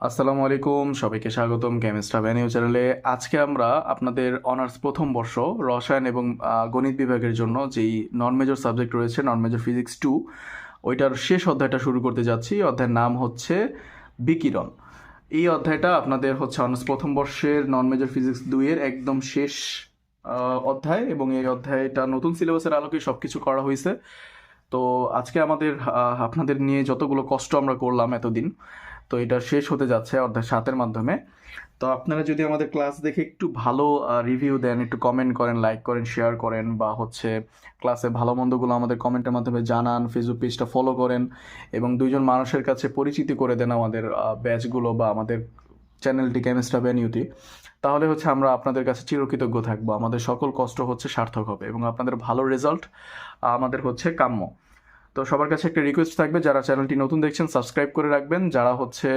আসসালামু আলাইকুম, সবাইকে স্বাগতম কেমিস্ট্রি ভ্যানিউ চ্যানেলে। আজকে আমরা আপনাদের অনার্স প্রথম বর্ষ রসায়ন এবং গণিত বিভাগের জন্য যেই নন মেজর সাবজেক্ট রয়েছে, নন মেজর ফিজিক্স 2, ওইটার শেষ অধ্যায়টা শুরু করতে যাচ্ছি। অধ্যায়ের নাম হচ্ছে বিকিরণ। এই অধ্যায়টা আপনাদের হচ্ছে অনার্স প্রথম বর্ষের নন মেজর ফিজিক্স 2 এর একদম শেষ অধ্যায়, এবং এই অধ্যায়টা নতুন সিলেবাসের আলোকে সব কিছু করা হয়েছে। তো আজকে আমাদের আপনাদের নিয়ে যতগুলো কষ্ট আমরা করলাম এতদিন, তো এটা শেষ হতে যাচ্ছে অর্থাৎ 7-এর মাধ্যমে। তো আপনারা যদি আমাদের ক্লাস দেখে একটু ভালো রিভিউ দেন, একটু কমেন্ট করেন, লাইক করেন, শেয়ার করেন, বা হচ্ছে ক্লাসে ভালো মন্দগুলো আমাদের কমেন্টের মাধ্যমে জানান, ফেসবুক পেজটা ফলো করেন, এবং দুইজন মানুষের কাছে পরিচিতি করে দেন আমাদের ব্যাচগুলো বা আমাদের চ্যানেলটি কেমিস্ট্রি ভ্যানিউটি, তাহলে হচ্ছে আমরা আপনাদের কাছে চিরকৃতজ্ঞ থাকবো। আমাদের সকল কষ্ট হচ্ছে সার্থক হবে, এবং আপনাদের ভালো রেজাল্ট আমাদের হচ্ছে কাম্য। তো সবার কাছে একটা রিকোয়েস্ট থাকবে, যারা চ্যানেলটি নতুন দেখছেন সাবস্ক্রাইব করে রাখবেন, যারা হচ্ছে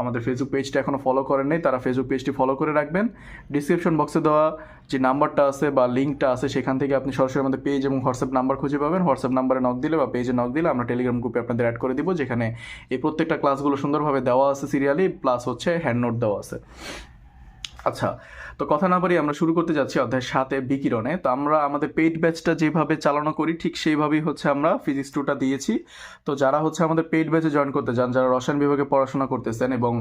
আমাদের ফেসবুক পেজটা এখনও ফলো করেন নাই তারা ফেসবুক পেজটি ফলো করে রাখবেন। ডিসক্রিপশন বক্সে দেওয়া যে নাম্বারটা আছে বা লিঙ্কটা আছে, সেখান থেকে আপনি সরাসরি আমাদের পেজ এবং হোয়াটসঅ্যাপ নাম্বার খুঁজে পাবেন। হোয়াটসঅ্যাপ নাম্বারে নক দিলে বা পেজে নক দিলে আমরা টেলিগ্রাম গ্রুপে আপনাদের অ্যাড করে দিব, যেখানে এই প্রত্যেকটা ক্লাসগুলো সুন্দরভাবে দেওয়া আছে সিরিয়ালি, প্লাস হচ্ছে হ্যান্ড নোট দেওয়া আছে। আচ্ছা, তো কথা না বাড়িয়ে আমরা শুরু করতে যাচ্ছি অধ্যায় 7-এ বিকিরণে। তো আমরা আমাদের পেইড ব্যাচটা যেভাবে চালনা করি ঠিক সেইভাবেই হচ্ছে আমরা ফিজিক্স 2টা দিয়েছি। তো যারা হচ্ছে আমাদের পেইড ব্যাচে জয়েন করতে চান, যারা রসায়ন বিভাগে পড়াশোনা করতেছেন এবং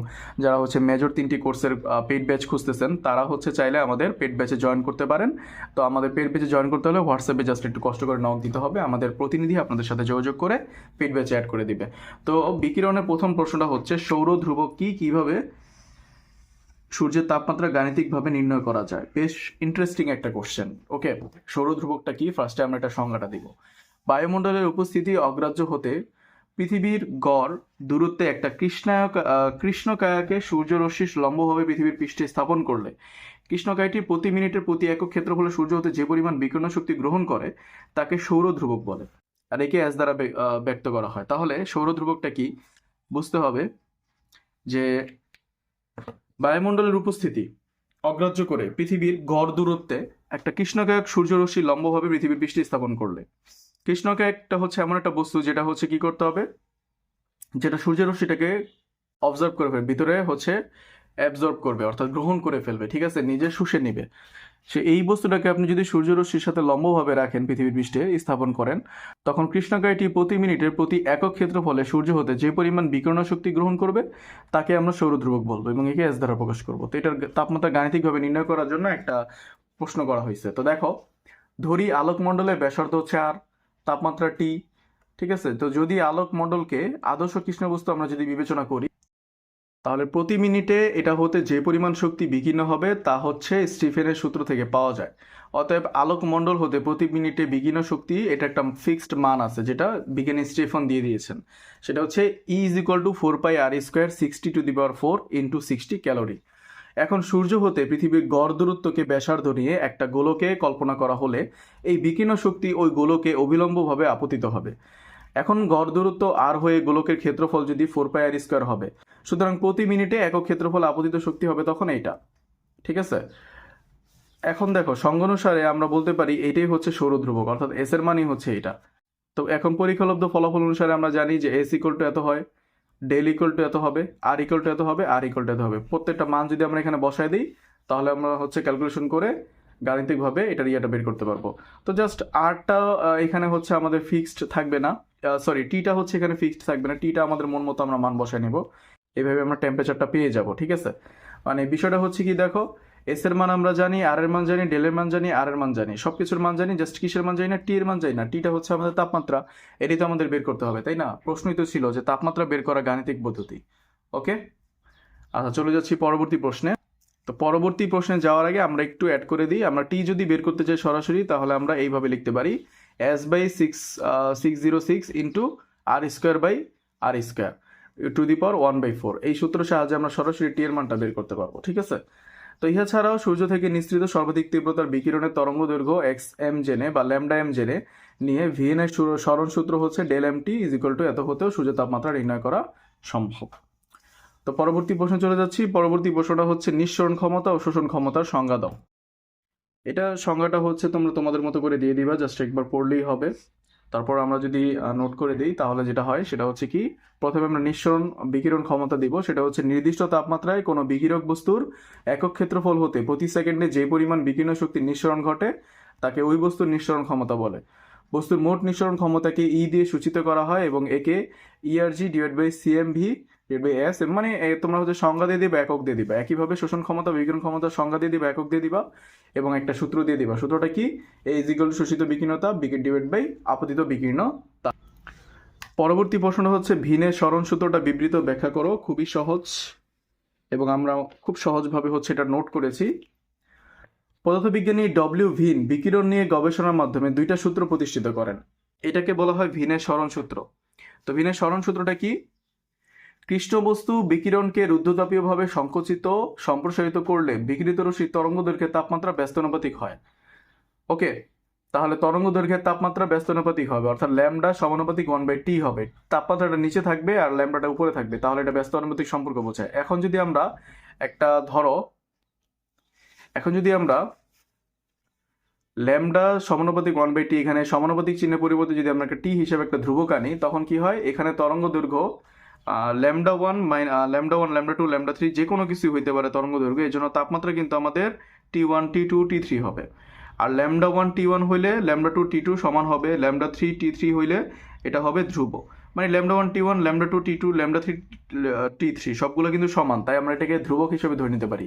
যারা হচ্ছে মেজর 3টি কোর্সের পেইড ব্যাচ খুঁজতেছেন, তারা হচ্ছে চাইলে আমাদের পেইড ব্যাচে জয়েন করতে পারেন। তো আমাদের পেইড ব্যাচে জয়েন করতে হলে হোয়াটসঅ্যাপে জাস্ট একটু কষ্ট করে নক দিতে হবে, আমাদের প্রতিনিধি আপনাদের সাথে যোগাযোগ করে পেইড ব্যাচে অ্যাড করে দিবে। তো বিকিরণের প্রথম প্রশ্নটা হচ্ছে, সৌর ধ্রুবক কি, কিভাবে সূর্যের তাপমাত্রা গাণিতিকভাবে নির্ণয় করা যায়? বেশ ইন্টারেস্টিং একটা কোশ্চেন। ওকে, সৌর ধ্রুবকটা কি, ফার্স্টে আমরা একটা সংজ্ঞাটা দিব। বায়ুমণ্ডলের উপস্থিতি অগ্রাহ্য হতে পৃথিবীর গড় দূরত্বে একটা কৃষ্ণকায়াকে সূর্যরশ্মি লম্বভাবে পৃথিবীর পৃষ্ঠে স্থাপন করলে কৃষ্ণকায়টি প্রতি মিনিটের প্রতি একক ক্ষেত্রফলে সূর্য হতে যে পরিমাণ বিকিরণ শক্তি গ্রহণ করে তাকে সৌর ধ্রুবক বলে, আর একে এস দ্বারা ব্যক্ত করা হয়। তাহলে সৌর ধ্রুবকটা কি বুঝতে হবে যে বায়ুমণ্ডলের উপস্থিতি অগ্রাহ্য করে পৃথিবীর গড় দূরত্বে একটা কৃষ্ণকায়ক সূর্যরশ্মি লম্বভাবে পৃথিবীর পৃষ্ঠে স্থাপন করলে, কৃষ্ণকায়কটা হচ্ছে এমন একটা বস্তু যেটা হচ্ছে কি করতে হবে, যেটা সূর্যরশ্মিটাকে অবজার্ভ করে ফেলবে, ভিতরে হচ্ছে অ্যাবজর্ব করবে, অর্থাৎ গ্রহণ করে ফেলবে, ঠিক আছে, নিজে শুষে নিবে। সে এই বস্তুটাকে আপনি যদি সূর্যরশ্মির সাথে লম্বভাবে রাখেন, পৃথিবীর পৃষ্ঠে স্থাপন করেন, তখন কৃষ্ণকায়টি প্রতি মিনিটের প্রতি একক ক্ষেত্রফলে সূর্য হতে যে পরিমাণ বিকিরণ শক্তি গ্রহণ করবে তাকে আমরা সৌর ধ্রুবক বলবো, এবং একে এস দ্বারা প্রকাশ করবো। তো এটার তাপমাত্রা গাণিতিকভাবে নির্ণয় করার জন্য একটা প্রশ্ন করা হয়েছে। তো দেখো, ধরি আলোকমণ্ডলের ব্যাসার্ধ হচ্ছে আর, তাপমাত্রা টি, ঠিক আছে। তো যদি আলোকমণ্ডলকে আদর্শ কৃষ্ণ বস্তু আমরা যদি বিবেচনা করি, তাহলে প্রতি মিনিটে এটা হতে যে পরিমাণ শক্তি বিকীর্ণ হবে তা হচ্ছে স্টিফেনের সূত্র থেকে পাওয়া যায়। অতএব আলোকমণ্ডল হতে প্রতি মিনিটে বিকীর্ণ শক্তি, এটা একটা ফিক্সড মান আছে যেটা বিজ্ঞানী স্টিফেন দিয়ে দিয়েছেন, সেটা হচ্ছে E = 4πr² 60⁴ × 60 ক্যালোরি। এখন সূর্য হতে পৃথিবীর গড় দূরত্বকে ব্যাসার্ধ নিয়ে একটা গোলকে কল্পনা করা হলে এই বিকীর্ণ শক্তি ওই গোলকে অবিলম্বভাবে আপতিত হবে। এখন গড় দূরত্ব আর হয়ে গোলকের ক্ষেত্রফল যদি 4πr² হবে, সুতরাং প্রতি মিনিটে একক ক্ষেত্রফল আপতিত শক্তি হবে তখন এইটা, ঠিক আছে। এখন দেখো, সংজ্ঞানুসারে আমরা বলতে পারি এটাই হচ্ছে সৌর ধ্রুবক, অর্থাৎ এস এর মানই হচ্ছে এটা। তো এখন পরীক্ষালব্ধ ফলাফল অনুসারে আমরা জানি যে এস = এত হয়, ডেল = এত হবে, আর = এত হবে, আর = এত হবে। প্রত্যেকটা মান যদি আমরা এখানে বসায় দিই, তাহলে আমরা হচ্ছে ক্যালকুলেশন করে গাণিতিকভাবে এটার ইয়েটা বের করতে পারবো। তো জাস্ট আরটা এখানে হচ্ছে আমাদের ফিক্সড থাকবে না, সরি টিটা হচ্ছে এখানে ফিক্সড থাকবে না, টিটা আমাদের মন মতো আমরা মান বসায় নিব, এইভাবে আমরা টেম্পারেচারটা পেয়ে যাব, ঠিক আছে। মানে বিষয়টা হচ্ছে কি, দেখো, এস এর মান আমরা জানি, আর এর মান জানি, ডেল এর মান জানি, আর এর মান জানি, সবকিছুর মান জানি, জাস্ট কিসের মান জানি না, টি এর মান জানি না। টিটা হচ্ছে আমাদের তাপমাত্রা, এটি তো আমাদের বের করতে হবে, তাই না? প্রশ্নই তো ছিল যে তাপমাত্রা বের করা গাণিতিক পদ্ধতি। ওকে, আচ্ছা, চলে যাচ্ছি পরবর্তী প্রশ্নে। তো পরবর্তী প্রশ্নে যাওয়ার আগে আমরা একটু অ্যাড করে দিই, আমরা টি যদি বের করতে চাই সরাসরি, তাহলে আমরা এইভাবে লিখতে পারি, S/606 × r² / r²⁴ এই সূত্রের সাহায্যে আমরা সরাসরি টি এর মানটা বের করতে পারবো, ঠিক আছে। তো ইহা ছাড়াও সূর্য থেকে নিঃসৃত সর্বাধিক তীব্রতার বিকিরণের তরঙ্গ দৈর্ঘ্য xm জেনে বা λm জেনে নিয়ে ভিএন এর সরণ সূত্র হচ্ছে ΔMT = এত হতেও সূর্যের তাপমাত্রা নির্ণয় করা সম্ভব। তো পরবর্তী প্রশ্ন চলে যাচ্ছি। পরবর্তী প্রশ্নটা হচ্ছে নিঃসরণ ক্ষমতা ও শোষণ ক্ষমতার সংজ্ঞা দাও। এটা সংজ্ঞাটা হচ্ছে তোমরা তোমাদের মতো করে দিয়ে দিবা, জাস্ট একবার পড়লেই হবে। তারপর আমরা যদি নোট করে দিই তাহলে যেটা হয় সেটা হচ্ছে কি, প্রথমে আমরা নিঃসরণ বিকিরণ ক্ষমতা দিব, সেটা হচ্ছে নির্দিষ্ট তাপমাত্রায় কোনো বিকিরক বস্তুর একক ক্ষেত্রফল হতে প্রতি সেকেন্ডে যে পরিমাণ বিকিরণ শক্তির নিঃসরণ ঘটে তাকে ওই বস্তুর নিঃসরণ ক্ষমতা বলে। বস্তুর মোট নিঃসরণ ক্ষমতাকে ই দিয়ে সূচিত করা হয় এবং একে ERG divide by CMV divide by S, মানে তোমরা হচ্ছে সংজ্ঞা দিয়ে দিবা, একক দিয়ে দিবা। একইভাবে শোষণ ক্ষমতা বিকিরণ ক্ষমতার সংজ্ঞা দিয়ে দিবা, একক দিয়ে দিবা এবং একটা সূত্র দিয়ে দিবা। সূত্রটা কি? এ ইজ ইকুয়াল টু শোষিত বিকিরণতা ডিভাইড বাই আপতিত বিকিরণতা। পরবর্তী প্রশ্ন হচ্ছে ভিনের সরণ সূত্রটা বিবৃত ব্যাখ্যা করো। খুবই সহজ এবং আমরা খুব সহজভাবে হচ্ছে এটা নোট করেছি। পদার্থবিজ্ঞানী ডব্লিউ ভিন বিকিরণ নিয়ে গবেষণার মাধ্যমে দুইটা সূত্র প্রতিষ্ঠিত করেন। এটাকে বলা হয় ভিনের সরণ সূত্র। তো ভিনের সরণ সূত্রটা কি? কৃষ্ণবস্তু বিকিরণকে রুদ্ধতাপীয়ভাবে সংকুচিত সম্প্রসারিত করলে বিকিরিত রশ্মির তরঙ্গ দৈর্ঘ্যের তাপমাত্রা ব্যস্তানুপাতিক হয়। ওকে, তাহলে তরঙ্গ দৈর্ঘ্যের তাপমাত্রা ব্যস্তানুপাতিক হবে, অর্থাৎ ল্যামডা সমানুপাতিক 1/t হবে। তাপমাত্রাটা নিচে থাকবে আর ল্যামডাটা উপরে থাকবে, তাহলে এটা ব্যস্তানুপাতিক সম্পর্ক বোঝায়। এখন যদি আমরা ল্যামডা সমানুপাতিক 1/t, এখানে সমানুপাতিক চিহ্নের পরিবর্তে যদি আমরা একটা টি হিসেবে একটা ধ্রুবক আনি, তখন কি হয়? এখানে তরঙ্গ দৈর্ঘ্য lambda one lambda two lambda three যে কোনো কিছু হইতে পারে তরঙ্গ দৈর্ঘ্য। এই জন্য তাপমাত্রা কিন্তু আমাদের T1 T2 T3 হবে। আর ল্যামডা ওয়ান T1 হইলে ল্যামডা টু T2 সমান হবে, ল্যামডা থ্রি T3 হইলে এটা হবে ধ্রুব। মানে lambda one T1 lambda two T2 lambda three T3 সবগুলো কিন্তু সমান, তাই আমরা এটাকে ধ্রুবক হিসেবে ধরে নিতে পারি।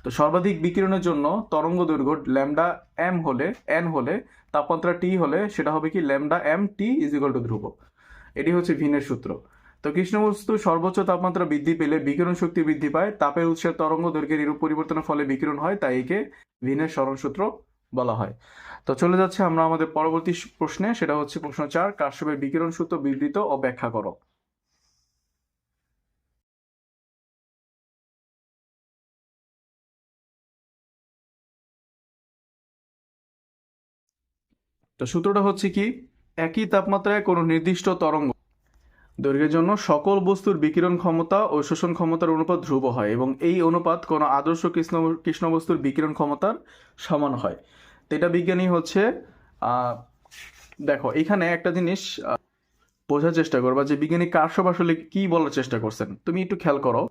তো সর্বাধিক বিকিরণের জন্য তরঙ্গ দৈর্ঘ্য ল্যামডা এন হলে তাপমাত্রা T হলে সেটা হবে কি lambda M T is equal to ধ্রুব। এটি হচ্ছে ভিনের সূত্র। তো কৃষ্ণবস্তু সর্বোচ্চ তাপমাত্রা বৃদ্ধি পেলে বিকিরণ শক্তি বৃদ্ধি পায়, তাপের উৎসের তরঙ্গ দৈর্ঘ্যের এরূপ পরিবর্তনের ফলে বিকিরণ হয়, তাই একে ভিনের সরণ সূত্র বলা হয়। তো চলে যাচ্ছে আমরা আমাদের পরবর্তী প্রশ্নে, সেটা হচ্ছে প্রশ্ন 4, কারশফের বিকিরণ সূত্র বিবৃত ও ব্যাখ্যা করো। তো সূত্রটা হচ্ছে কি, একই তাপমাত্রায় কোনো নির্দিষ্ট তরঙ্গ দৈর্ঘ্যের জন্য সকল বস্তুর বিকিরণ ক্ষমতা ও শোষণ ক্ষমতার অনুপাত ধ্রুব হয় এবং এই অনুপাত কোনো আদর্শ কৃষ্ণবস্তুর বিকিরণ ক্ষমতার সমান হয়। তো এটা বিজ্ঞানী হচ্ছে দেখো এখানে একটা জিনিস বোঝার চেষ্টা করবা যে বিজ্ঞানী কারশফ আসলে কি বলার চেষ্টা করছেন। তুমি একটু খেয়াল করো,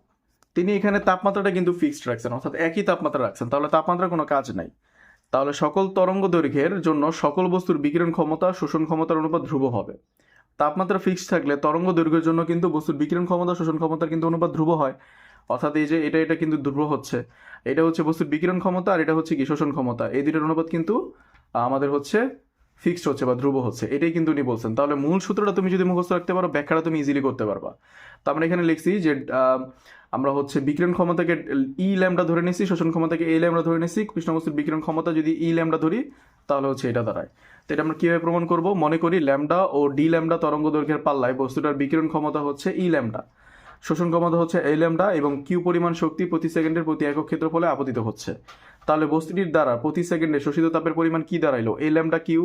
তিনি এখানে তাপমাত্রাটা কিন্তু ফিক্সড রাখছেন, অর্থাৎ একই তাপমাত্রা রাখছেন, তাহলে তাপমাত্রার কোনো কাজ নাই। তাহলে সকল তরঙ্গ দৈর্ঘ্যের জন্য সকল বস্তুর বিকিরণ ক্ষমতা শোষণ ক্ষমতার অনুপাত ধ্রুব হবে। তাপমাত্রা ফিক্সড থাকলে তরঙ্গ দৈর্ঘ্যের জন্য কিন্তু বস্তুর বিকিরণ ক্ষমতা শোষণ ক্ষমতার কিন্তু অনুপাত ধ্রুব হয়। অর্থাৎ এই যে এটা কিন্তু ধ্রুব হচ্ছে, এটা হচ্ছে বস্তুর বিকিরণ ক্ষমতা আর এটা হচ্ছে কি শোষণ ক্ষমতা, এই দুইটার অনুপাত কিন্তু আমাদের হচ্ছে ফিক্সড হচ্ছে বা ধ্রুব হচ্ছে, এটাই কিন্তু উনি বলছেন। তাহলে মূল সূত্রটা তুমি যদি মুখস্থ রাখতে পারো, ব্যাখ্যাটা তুমি ইজিলি করতে পারবা। তো আমরা এখানে লিখছি যে আমরা হচ্ছে বিকিরণ ক্ষমতাকে ই ল্যামডা ধরে নিচ্ছি, শোষণ ক্ষমতাকে এ ল্যামডা ধরে নিচ্ছি। কৃষ্ণবস্তুর বিকিরণ ক্ষমতা যদি ই ল্যামডা ধরি তাহলে হচ্ছে এটা দাঁড়ায়। তো এটা আমরা কীভাবে প্রমাণ করব? মনে করি ল্যামডা ও ডি ল্যামডা তরঙ্গ দৈর্ঘ্যের পাল্লায় বস্তুটার বিকিরণ ক্ষমতা হচ্ছে ই ল্যামডা, শোষণ ক্ষমতা হচ্ছে এ ল্যামডা এবং কিউ পরিমাণ শক্তি প্রতি সেকেন্ডের প্রতি একক ক্ষেত্রফলে আপতিত হচ্ছে। তাহলে বস্তুটির দ্বারা প্রতি সেকেন্ডে শোষিত তাপের পরিমাণ কি দাঁড়াইলো? এ ল্যামডা কিউ,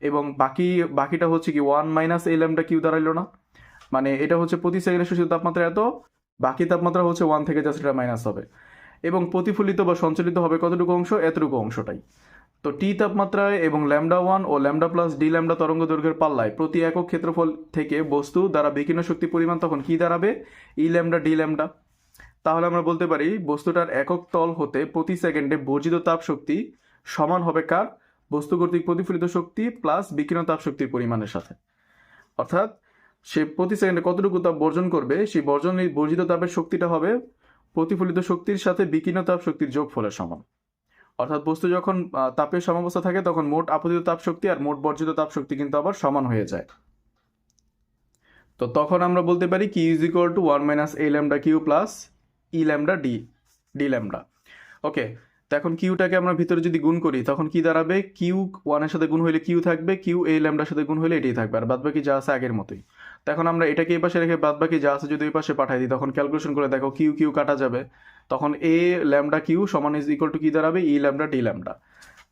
এবং বাকিটা হচ্ছে কি 1 মাইনাস এ ল্যামডা কিউ দাঁড়াইলো না? মানে এটা হচ্ছে প্রতি সেকেন্ডে শোষিত তাপমাত্রা এত, বাকি তাপমাত্রা হচ্ছে 1 থেকে জাস্ট এটা মাইনাস হবে, এবং প্রতিফলিত বা সঞ্চালিত হবে কতটুকু অংশ? এতটুকু অংশটাই। তো টি তাপমাত্রায় এবং ল্যামডা ওয়ান ও ল্যামডা প্লাস ডি ল্যামডা তরঙ্গ দৈর্ঘ্যের পাল্লায় প্রতি একক ক্ষেত্রফল থেকে বস্তু দ্বারা বিকিরণ শক্তি পরিমাণ তখন কি দাঁড়াবে? ই ল্যামডা ডি ল্যামডা। তাহলে আমরা বলতে পারি বস্তুটার একক তল হতে প্রতি সেকেন্ডে বর্জিত তাপ শক্তি সমান হবে কার? বস্তু কর্তৃক প্রতিফলিত শক্তি প্লাস বিকিরণ তাপ শক্তির পরিমাণের সাথে। অর্থাৎ সে প্রতি সেকেন্ডে কতটুকু তাপ বর্জন করবে, সেই বর্জিত তাপের শক্তিটা হবে প্রতিফলিত শক্তির সাথে বিকিরণ তাপ শক্তির যোগফলের সমান। অর্থাৎ বস্তু যখন তাপের সমাবস্থা থাকে তখন মোট আপতিত তাপ শক্তি আর মোট বর্জিত তাপ শক্তি কিন্তু আবার সমান হয়ে যায়। তো তখন আমরা বলতে পারি কি is equal to 1 minus A lambda Q plus E lambda D lambda. Okay, তো এখন কিউটাকে আমরা ভিতরে যদি গুণ করি তখন কি দাঁড়াবে? কিউ 1 এর সাথে গুণ হইলে কিউ থাকবে, কিউ এ ল্যামডার সাথে গুণ হইলে এটাই থাকবে, আর বাদবাকি যা আছে আগের মতোই। তো এখন আমরা এটাকে এই পাশে রেখে বাদবাকি যা আছে যদি ওই পাশে পাঠাই দিই, তখন ক্যালকুলেশন করে দেখো কিউ কিউ কাটা যাবে, তখন এ ল্যামডা কিউ সমান ইজ ইকুয়াল টু কি দাঁড়াবে? ই ল্যামডা ডি ল্যামডা।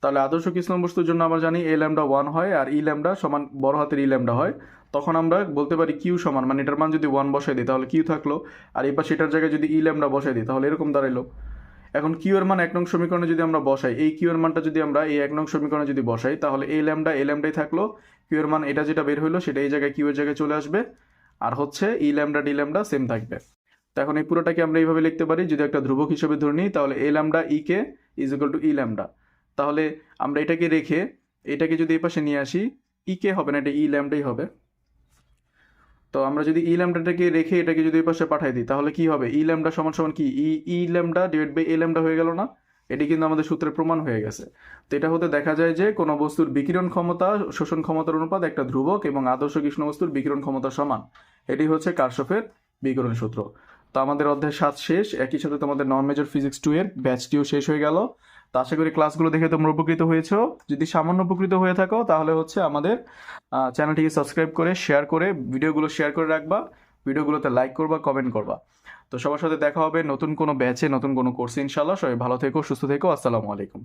তাহলে আদর্শ কৃষ্ণ বস্তুর জন্য আমরা জানি এ ল্যামডা 1 হয় আর ই ল্যামডা সমান বড় হাতের ই ল্যামডা হয়। তখন আমরা বলতে পারি কিউ সমান, মানে এটার মান যদি 1 বসাই দিই তাহলে কিউ থাকলো, আর এই পাশে এটার জায়গায় যদি ই ল্যামডা বসাই দিই তাহলে এরকম দাঁড়াইলো। এখন কিউ এর মান 1 নং সমীকরণে যদি আমরা বসাই, এই কিউ এর মানটা যদি আমরা এই 1 নং সমীকরণে যদি বসাই, তাহলে এ ল্যামডাই থাকলো, কিউ এর মান এটা যেটা বের হইলো সেটা এই জায়গায় কিউ এর জায়গায় চলে আসবে, আর হচ্ছে ই ল্যামডা ডি ল্যামডা সেম থাকবে। তো এখন এই পুরোটাকে আমরা এইভাবে লিখতে পারি, যদি একটা ধ্রুবক হিসেবে ধরে নিই, তাহলে এ ল্যামডা ই কে is equal to E lambda. তাহলে আমরা এটাকে রেখে এটাকে যদি এই পাশে নিয়ে আসি, ই কে হবে না, এটা ই ল্যামডাই হবে। তো আমরা যদি ই ল্যামডাটাকে রেখে এটাকে যদি এই পাশে পাঠাই দিই, তাহলে কি হবে, ই ল্যামডা সমান সমান কি E lambda divide by A lambda হয়ে গেল না? এটি কিন্তু আমাদের সূত্রে প্রমাণ হয়ে গেছে। তো এটা হতে দেখা যায় যে কোনো বস্তুর বিকিরণ ক্ষমতা শোষণ ক্ষমতার অনুপাত একটা ধ্রুবক এবং আদর্শ কৃষ্ণ বস্তুর বিকিরণ ক্ষমতা সমান। এটি হচ্ছে কারশফের বিকিরণ সূত্র। তো আমাদের অধ্যায় 7 শেষ, একই সাথে তোমাদের নন মেজর ফিজিক্স 2 এর ব্যাচটিও শেষ হয়ে গেল। তো আশা করি ক্লাসগুলো দেখে তোমরা উপকৃত হয়েছো। যদি সামান্য উপকৃত হয়ে থাকো তাহলে হচ্ছে আমাদের চ্যানেলটিকে সাবস্ক্রাইব করে শেয়ার করে ভিডিওগুলো শেয়ার করে রাখবা, ভিডিওগুলোতে লাইক করবা, কমেন্ট করবা। তো সবার সাথে দেখা হবে নতুন কোনো ব্যাচে, নতুন কোনো কোর্সে ইনশাআল্লাহ। সবাই ভালো থেকো, সুস্থ থেকো, আসসালামু আলাইকুম।